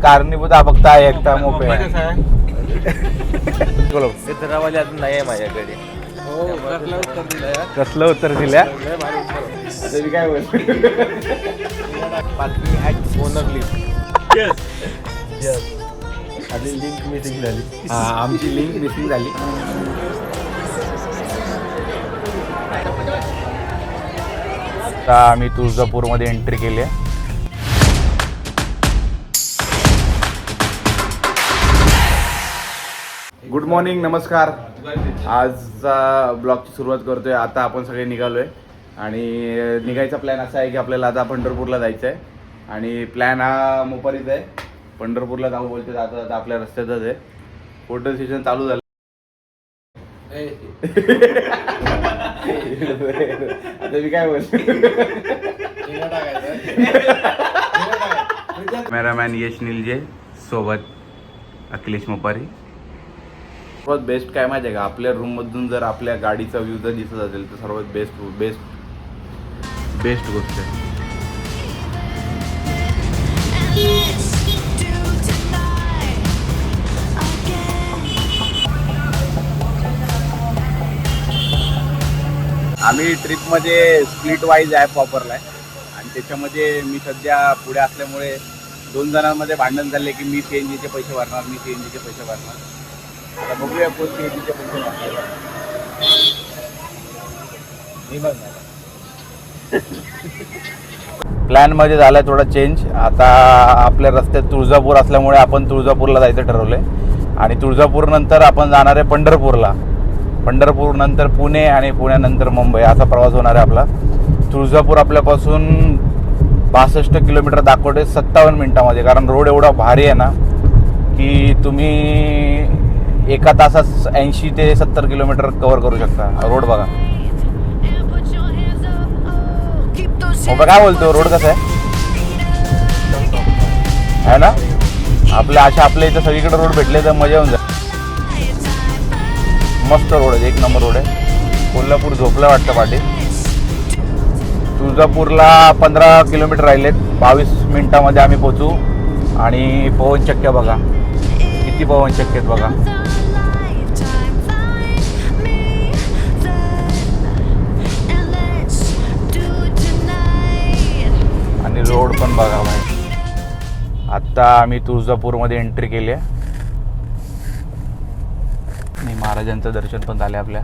कारणीभूत हा फक्त आहे एकटा मोपे गजरावाली अजून नाही आहे माझ्याकडे. कसलं उत्तर दिल्या काय पार्किंग ॲट ओनर लिस्ट. आधी लिंक मिसिंग झाली. आमची लिंक मिसिंग झाली. आता आम्ही तुळजापूरमध्ये एंट्री केली आहे. गुड मॉर्निंग, नमस्कार. आजचा ब्लॉगची सुरुवात करतोय. आता आपण सगळे निघालोय आणि निघायचा प्लॅन असा आहे की आपल्याला आता पंढरपूरला जायचं आहे आणि प्लॅन हा मोपारीचा आहे. पंढरपूरला जाऊ बोलते, आता आपल्या रस्त्यातच आहे. फोटो सेशन चालू झालं. आता मी काय बोलतो, कॅमेरामॅन यश निलजे सोबत अखिलेश मोपारी. सर्वात बेस्ट काय माहिती आहे का, आपल्या रूममधून जर आपल्या गाडीचा व्ह्यू जर दिसत असेल तर सर्वात बेस्ट गोष्ट आहे. आम्ही ट्रिपमध्ये स्प्लिट वाईज ॲप वापरला आहे आणि त्याच्यामध्ये मी सध्या पुढे असल्यामुळे 2 जणांमध्ये भांडण झाले की मी CNGचे पैसे भरणार, मी CNGचे पैसे भरणार. आता बघूया कोण CNGचे पैसे भरणार. मी भरणार. प्लॅनमध्ये झाला आहे थोडा चेंज. आता आपल्या रस्त्यात तुळजापूर असल्यामुळे आपण तुळजापूरला जायचं ठरवलं आहे आणि तुळजापूरनंतर आपण जाणार आहे पंढरपूरला. पंढरपूरनंतर पुणे आणि पुण्यानंतर मुंबई असा प्रवास होणार आहे आपला. तुळजापूर आपल्यापासून 62 किलोमीटर दाखवते 57 मिनिटामध्ये, कारण रोड एवढा भारी आहे ना की तुम्ही एका तासात 80 ते 70 किलोमीटर कव्हर करू शकता. रोड बघा. काय बोलतो, रोड कसा आहे ना. आपल्या इथं सगळीकडे रोड भेटले तर मजा येऊन जाईल. मस्त रोड आहे, एक नंबर रोड आहे. कोल्हापूर झोपलं वाटतं पाठी. तुळजापूरला 15 किलोमीटर राहिलेत. 22 मिनिटामध्ये आम्ही पोचू. आणि पवनचक्क्या बघा, किती पवनचक्के आहेत बघा. आणि रोड पण बघा भाई. आत्ता आम्ही तुळजापूरमध्ये एंट्री केली आहे आणि महाराजांचं दर्शन पण झालं आपल्या.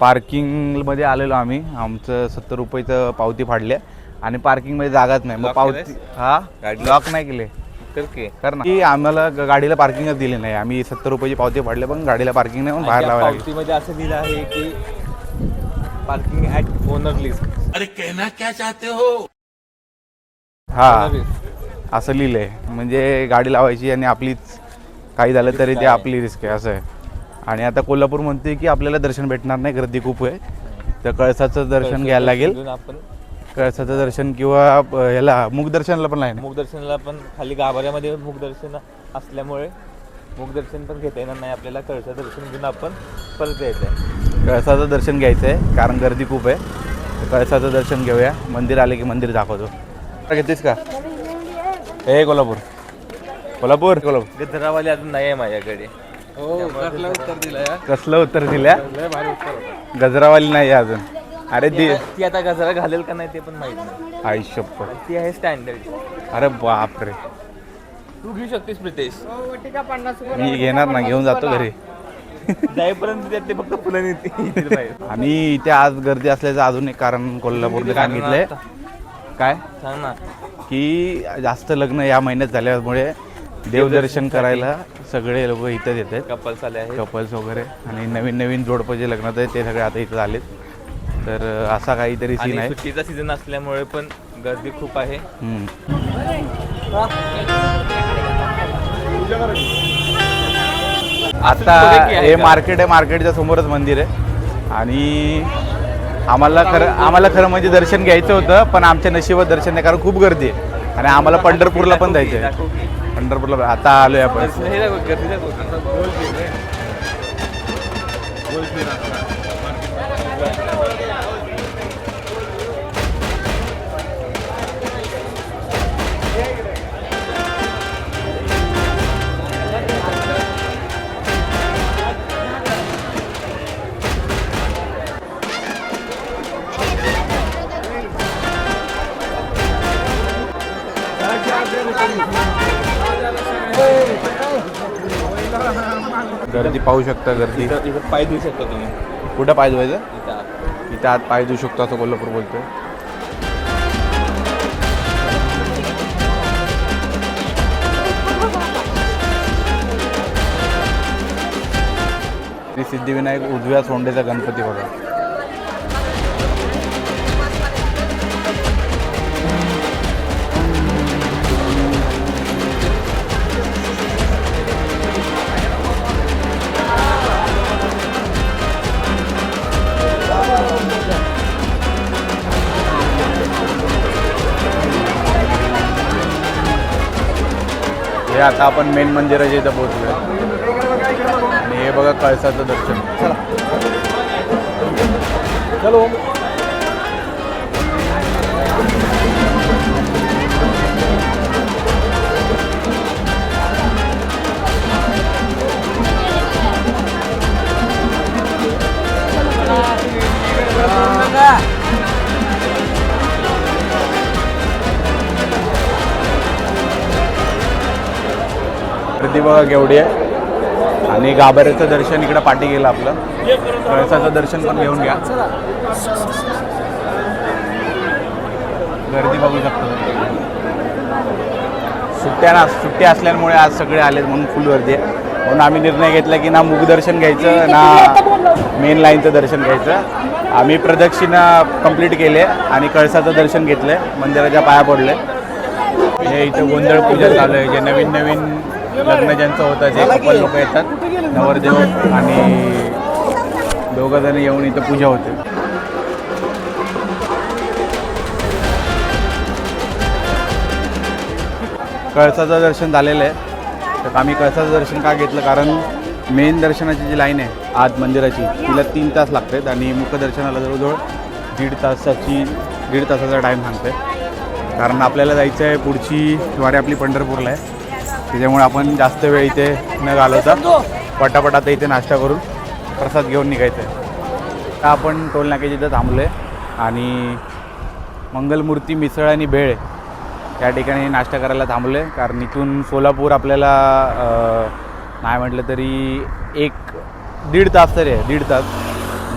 पार्किंगमध्ये आलेलो आम्ही. आमचं 70 रुपयाचं पावती फाडली आणि पार्किंगमध्ये जागाच नाही. मग पावती लॉक नाही केले कर ना की आम्हाला गाडीला पार्किंगच दिली नाही. आम्ही 70 रुपयाची पावती फाडले पण गाडीला पार्किंग नाही म्हणून बाहेर लावायला. पावतीमध्ये असं लिहिलं आहे की पार्किंग ॲट ओनर लिस्ट. अरे कहना क्या चाहते हो. हा असं लिहिलंय, म्हणजे गाडी लावायची आणि आपलीच काही झालं तरी ते आपली रिस्क आहे असं आहे. आणि आता कोल्हापूर म्हणते की आपल्याला दर्शन भेटणार नाही, गर्दी खूप आहे, तर कळसाचं दर्शन घ्यायला लागेल. आपण कळसाचं दर्शन किंवा ह्याला मुखदर्शनला पण नाही. मुखदर्शनला पण खाली गाभाऱ्यामध्ये मुखदर्शन असल्यामुळे मुखदर्शन पण घेता येणार नाही आपल्याला. कळसाचं दर्शन घेऊन आपण परत यायचं आहे. कळसाचं दर्शन घ्यायचं आहे कारण गर्दी खूप आहे. कळसाचं दर्शन घेऊया. मंदिर आले की मंदिर दाखवतो. घेतेस का हे कोल्हापूर गजरावाली अजून नाही आहे माझ्याकडे. कसलं उत्तर दिल्या गजरावाली नाही आहे अजून. अरे ती आता गजरा घालेल का नाही ते पण माहित नाही. आयुष्यप ती आहे स्टँडर्ड. अरे बापरे. तू घेऊ शकतेस प्रितेश. मी घेणार ना, घेऊन जातो घरी. जाईपर्यंत ते फक्त फुलं येते. आणि इथे आज गर्दी असल्याचं अजून एक कारण कोल्हापूरने सांगितलंय. काय सांग ना. की जास्त लग्न या महिन्यात झाल्यामुळे देवदर्शन करायला सगळे लोक इथं येतात. कपल्स आले आहेत, कपल्स वगैरे. आणि नवीन जोडपं जे लग्नात आहे ते सगळे आता इथं आलेत. तर असा काहीतरी सीन आहे. सुट्टीचा सीझन असल्यामुळे पण गर्दी खूप आहे. आता हे मार्केट आहे, मार्केटच्या समोरच मंदिर आहे. आणि आम्हाला खरं म्हणजे दर्शन घ्यायचं होतं, पण आमच्या नशिबात दर्शन नाही कारण खूप गर्दी आहे. आणि आम्हाला पंढरपूरला पण जायचं आहे. पंढरपूरला आता आलोय आपण. गर्दी पाहू शकता, गर्दी. इथं पाय देऊ शकता तुम्ही. कुठं पाय धुवायचं? इथं आत. इथं आत पाय धुवू शकतो असं कोल्हापूर बोलतोय. श्री सिद्धिविनायक उजव्या सोंडेचा गणपती बघा. हे आता आपण मेन मंदिराच्या इथं पोहोचलोय आणि हे बघा कळसाचं दर्शन. चलो. गर्दी बघा केवढी आहे. आणि गाभाऱ्याचं दर्शन इकडं पाठी गेलं आपलं. कळसाचं दर्शन पण घेऊन घ्या. गर्दी बघू शकतो. सुट्टी असल्यामुळे आज सगळे आलेत म्हणून फुल गर्दी आहे. म्हणून आम्ही निर्णय घेतला की ना मुखदर्शन घ्यायचं ना मेन लाईनचं दर्शन घ्यायचं. आम्ही प्रदक्षिणा कंप्लीट केले आणि कळसाचं दर्शन घेतलं, मंदिराच्या पाया पडले. हे इथं गोंधळ पूजा चालू आहे. जे नवीन नवीन लग्न ज्यांचं होतं ते कपल लोक येतात, नवरदेव आणि दोघं जण येऊन इथं पूजा होते. कळसाचं दर्शन झालेलं आहे. तर आम्ही कळसाचं दर्शन का घेतलं, कारण मेन दर्शनाची जी लाईन आहे आत मंदिराची तिला 3 तास लागतात आणि मुखदर्शनाला जवळजवळ दीड तासाचा टाईम सांगते. कारण आपल्याला जायचं आहे, पुढची वारी आपली पंढरपूरला आहे. त्याच्यामुळे आपण जास्त वेळ इथे न घालवता पटापट आता इथे नाश्ता करून प्रसाद घेऊन निघायचं आहे. आता आपण टोल नाक्याच्या इथं थांबलो आहे आणि मंगलमूर्ती मिसळ आणि भेळ या ठिकाणी नाश्ता करायला थांबलो आहे. कारण इथून सोलापूर आपल्याला नाही म्हटलं तरी 1-1.5 तास तरी आहे, 1.5 तास.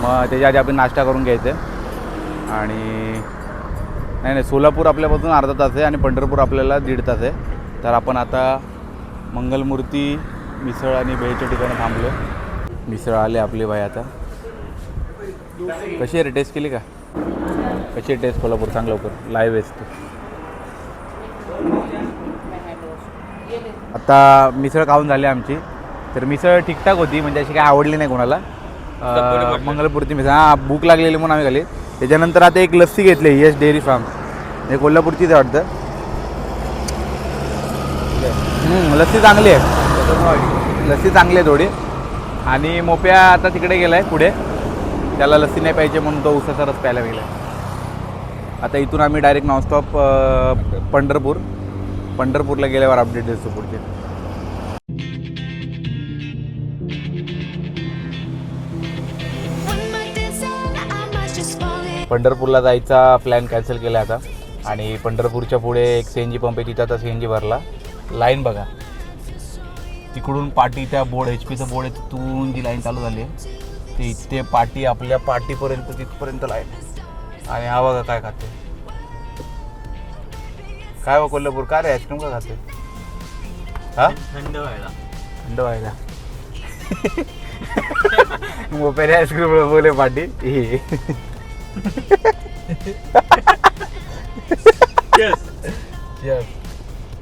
मग त्याच्या आधी आपण नाश्ता करून घ्यायचं आहे. आणि नाही सोलापूर आपल्यापासून अर्धा तास आहे आणि पंढरपूर आपल्याला 1.5 तास आहे. तर आपण आता मंगलमूर्ती मिसळ आणि भेळच्या ठिकाणी थांबलो. मिसळ आले आपली भाई. आता कशी आहे रे, टेस्ट केली का? कशी आहे टेस्ट कोल्हापूर? सांग लवकर, लाईव्ह आहेस तू. आता मिसळ खाऊन झाली आमची. तर मिसळ ठीकठाक होती, म्हणजे अशी काय आवडली नाही कोणाला. मंगलमूर्ती मिसळ भूक लागलेली म्हणून आम्ही खाली. त्याच्यानंतर आता एक लस्सी घेतली, यश डेअरी फार्म. हे कोल्हापूरचीच वाटतं. लस्सी चांगली आहे, लस्सी चांगली आहे थोडी. आणि मोप्या आता तिकडे गेला आहे पुढे, त्याला लस्सी नाही पाहिजे म्हणून तो उसाचा रस प्यायला गेला आहे. आता इथून आम्ही डायरेक्ट नॉनस्टॉप पंढरपूरला गेल्यावर अपडेट देतो पुढचे. पंढरपूरला जायचा प्लॅन कॅन्सल केला आता. आणि पंढरपूरच्या पुढे एक CNG पंप आहे, तिथं आता CNG भरला. लाईन बघा तिकडून पाटी, त्या बोर्ड HP बोर्ड आहे तिथून जी लाईन चालू झाली आहे ते इथे पाटी, आपल्या पाटीपर्यंत तिथपर्यंत लाईन. आणि हा बघा काय खाते, काय कोल्हापूर का रे आईस्क्रीम का खाते? हा थंड व्हायला मोपेरी आईस्क्रीम बोले पाटी.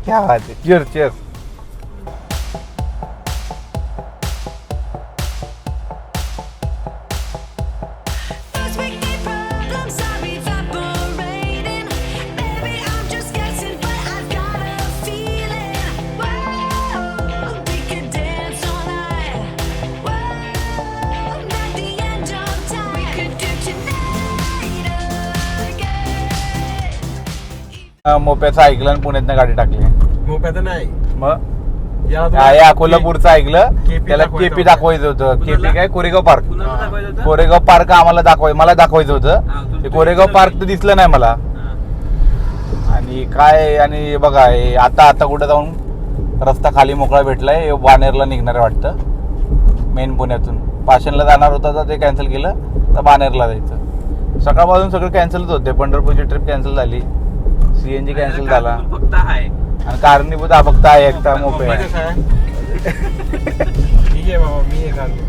क्या बात है, चीयर्स चीयर्स. मोप्याचं ऐकलं आणि पुण्यातनं गाडी टाकली. मोप्याचं नाही मग या कोल्हापूरचं ऐकलं, त्याला केपी दाखवायचं होतं. केपी काय, कोरेगाव पार्क. कोरेगाव पार्क आम्हाला मला दाखवायचं होतं. ते कोरेगाव पार्क तर दिसलं नाही मला. आणि आणि काय आणि बघा हे आता कुठं जाऊन रस्ता खाली मोकळा भेटलाय. हे बानेरला निघणार आहे वाटतं मेन पुण्यातून. पाषाणला जाणार होता तर ते कॅन्सल केलं, तर बानेरला जायचं. सकाळपासून सगळं कॅन्सलच होते. पंढरपूरची ट्रिप कॅन्सल झाली, CNG कॅन्सल झाला फक्त आहे आणि कारणीभूत हा फक्त आहे एकटा मोपे आहे. ठीक आहे बाबा, मी एक आलो.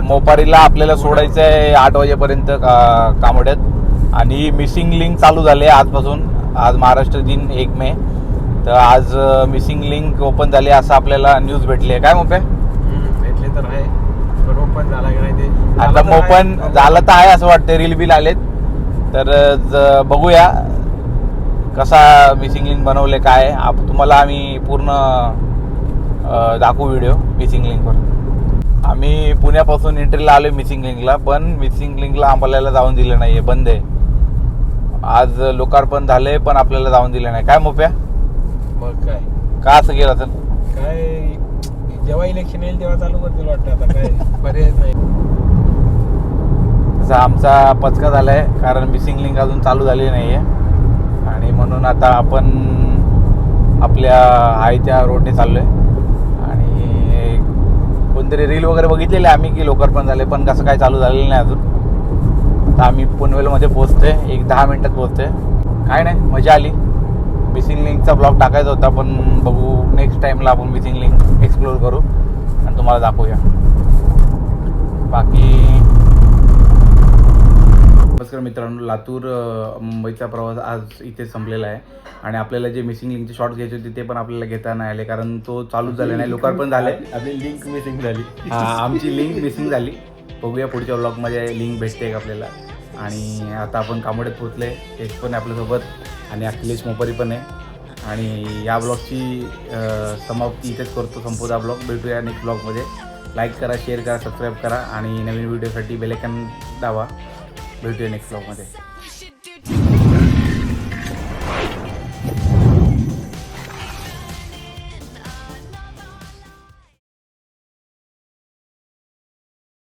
मोपारीला आपल्याला सोडायचं आहे 8 वाजेपर्यंत कामोड्यात. आणि मिसिंग लिंक चालू झाले आजपासून. आज महाराष्ट्र दिन 1 मे, तर आज मिसिंग लिंक ओपन झाली असं आपल्याला न्यूज भेटली आहे. काय मोपे भेटले तर आहे, पण ओपन झाला की नाही ते आता ओपन झालं तर आहे असं वाटतं. रील बिल आलेत, तर बघूया कसा मिसिंग लिंक बनवले काय. तुम्हाला आम्ही पूर्ण दाखवू व्हिडिओ मिसिंग लिंकवर. आम्ही पुण्यापासून एंट्रीला आलो मिसिंग लिंकला, पण मिसिंग लिंकला आपल्याला जाऊन दिलं नाहीये, बंद आहे. आज लोकार्पण झाले पण आपल्याला जाऊन दिलं नाही. काय मोप्या, मग काय का असं केलं असेल? काय जेव्हा इलेक्शन येईल तेव्हा चालू करतील वाटतं. आता काय पर्याय नाही. असा आमचा पचका झालाय, कारण मिसिंग लिंक अजून चालू झाली नाहीये आणि म्हणून आता आपण आपल्या आहे त्या रोडने चाललोय. आणि कोणतरी रील वगैरे बघितलेले आम्ही की लोकार्पण झाले, पण कसं काय चालू झालेलं नाही अजून. तर आम्ही पनवेलमध्ये पोहोचतोय, एक 10 मिनिटात पोहोचतोय. काय नाही, मजा आली. मिसिंग लिंकचा ब्लॉग टाकायचा होता, पण बघू नेक्स्ट टाइमला आपण मिसिंग लिंक एक्सप्लोर करू आणि तुम्हाला दाखवूया. बाकी नमस्कार मित्रांनो, लातूर मुंबईचा प्रवास आज इथे संपलेला आहे. आणि आपल्याला जे मिसिंग लिंकचे शॉर्ट्स घ्यायचे होते ते पण आपल्याला घेता नाही आले, कारण तो चालूच झाला नाही. लोकार्पण झाले, आपली लिंक मिसिंग झाली. आमची लिंक मिसिंग झाली. बघूया पुढच्या व्लॉगमध्ये लिंक भेटते का आपल्याला. आणि आता आपण कामोड्यात पोहोचले, तेच पण आपल्यासोबत आणि अखिलेश मोपारी पण आहे. आणि या ब्लॉगची समाप्ती इथेच करतो, संपूर्ण ब्लॉग. भेटूया नेक्स्ट ब्लॉगमध्ये. लाईक करा, शेअर करा, सबस्क्राईब करा आणि नवीन व्हिडिओसाठी बेल आयकॉन दाबा. भेटूया नेक्स्ट ब्लॉगमध्ये.